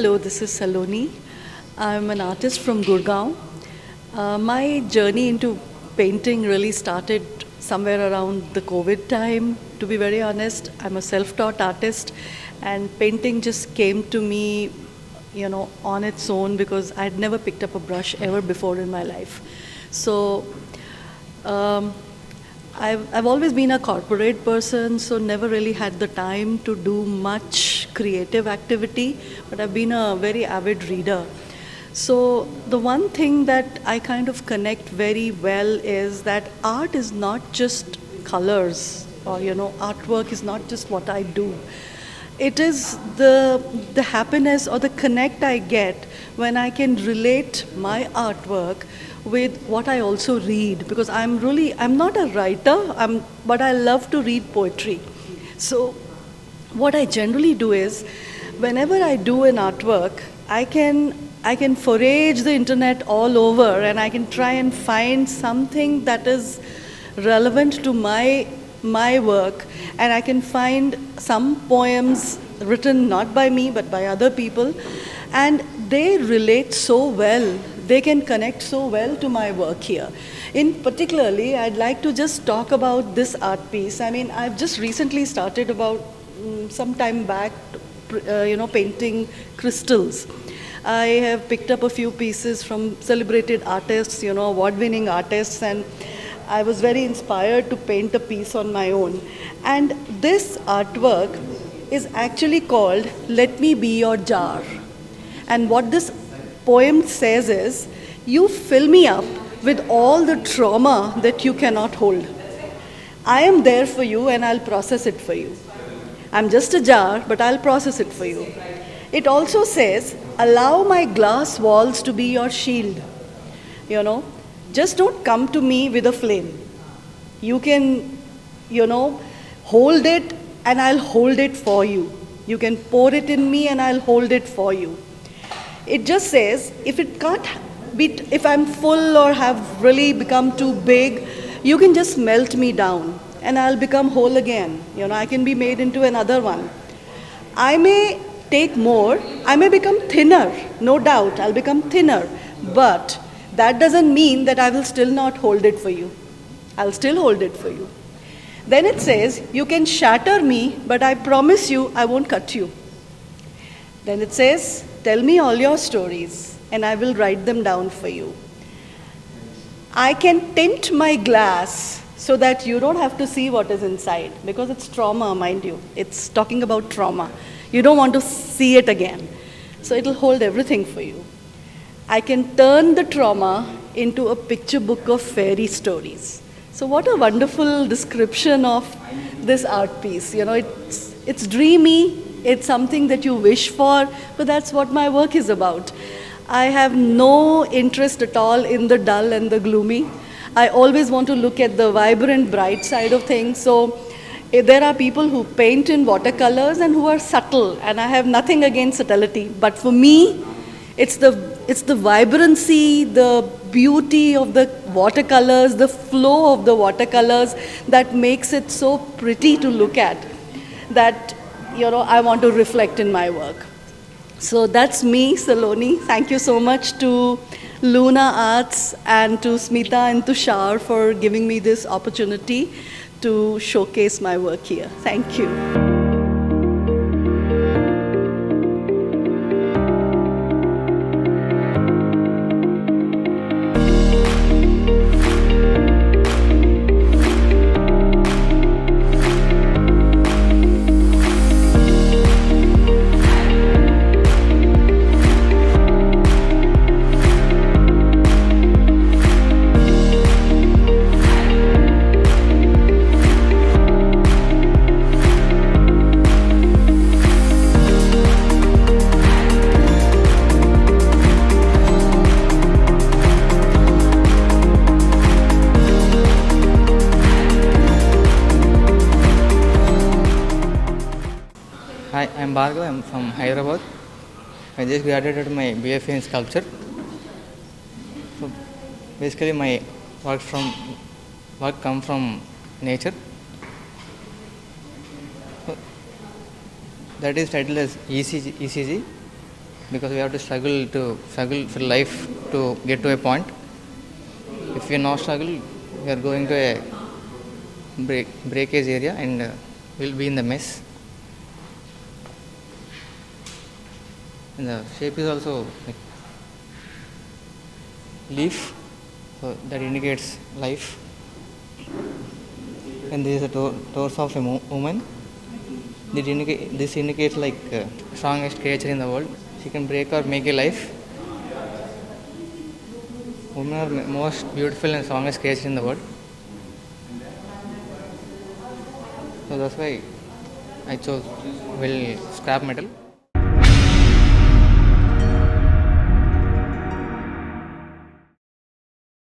Hello, this is Saloni. I'm an artist from Gurgaon. My journey into painting really started somewhere around the COVID time. To be very honest, I'm a self-taught artist, and painting just came to me, on its own because I'd never picked up a brush ever before in my life. So um, I've always been a corporate person, so never really had the time to do much creative activity, but I've been a very avid reader. So the one thing that I kind of connect very well is that art is not just colors, or artwork is not just what I do. It is the happiness or the connect I get when I can relate my artwork with what I also read, because I'm not a writer, but I love to read poetry. So what I generally do is, whenever I do an artwork, I can forage the internet all over, and I can try and find something that is relevant to my work, and I can find some poems written not by me but by other people, and they relate so well. They can connect so well to my work here. In particularly, I'd like to just talk about this art piece. I mean, I've just recently started about some time back, painting crystals. I have picked up a few pieces from celebrated artists, award-winning artists, and I was very inspired to paint a piece on my own. And this artwork is actually called Let Me Be Your Jar. And what this poem says is, you fill me up with all the trauma that you cannot hold. I am there for you and I'll process it for you. I'm just a jar, but I'll process it for you. It also says, allow my glass walls to be your shield. Just don't come to me with a flame. You can, hold it and I'll hold it for you. You can pour it in me and I'll hold it for you. It just says, if I'm full or have really become too big, you can just melt me down and I'll become whole again. I can be made into another one. I may take more, I may become thinner, no doubt, I'll become thinner, but that doesn't mean that I will still not hold it for you. I'll still hold it for you. Then it says, you can shatter me, but I promise you I won't cut you. Then it says, tell me all your stories, and I will write them down for you. I can tint my glass so that you don't have to see what is inside, because it's trauma, mind you. It's talking about trauma. You don't want to see it again. So it'll hold everything for you. I can turn the trauma into a picture book of fairy stories. So what a wonderful description of this art piece. It's dreamy, it's something that you wish for, but that's what my work is about. I have no interest at all in the dull and the gloomy. I always want to look at the vibrant, bright side of things. So there are people who paint in watercolors and who are subtle, and I have nothing against subtlety. But for me, it's the vibrancy, the beauty of the watercolors, the flow of the watercolors that makes it so pretty to look at, that I want to reflect in my work. So that's me, Saloni. Thank you so much to Luna Arts and to Smita and Tushar for giving me this opportunity to showcase my work here. Thank you. Hi, I'm Bhargav. I'm from Hyderabad. I just graduated my BFA in sculpture. So basically, my work come from nature. So that is titled as ECG. because we have to struggle for life to get to a point. If we not struggle, we are going to a breakage area and we'll be in the mess. And the shape is also like leaf, so that indicates life. And this is the torso of a woman. This indicates like strongest creature in the world. She can break or make a life. Women are most beautiful and strongest creature in the world. So that's why I chose scrap metal.